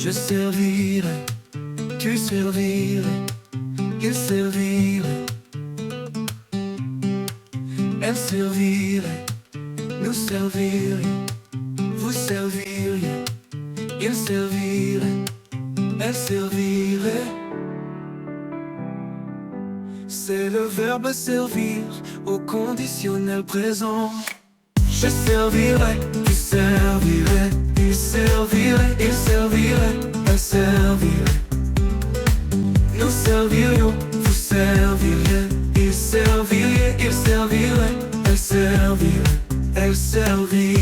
Je servirai, tu servirais, il servirait, elle servirait, nous servirions, vous serviriez, il servirait, elle servirait. C'est le verbe servir au conditionnel présent. Je servirai, tu servirais, il servirait, il servirait, elle servirait. Nous servirions, vous serviriez, il servirait, il servirait, elle servirait, elle servirait.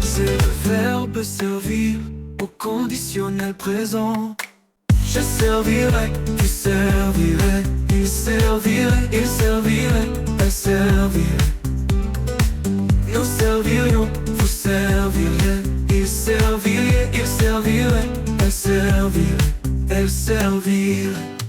C'est le verbe servir au conditionnel présent. Je servirai, tu servirais, il servirait, il servirait, elle servirait. Nous servirions, vous serviriez, il servirait, il servirait, elle servirait, elle servirait.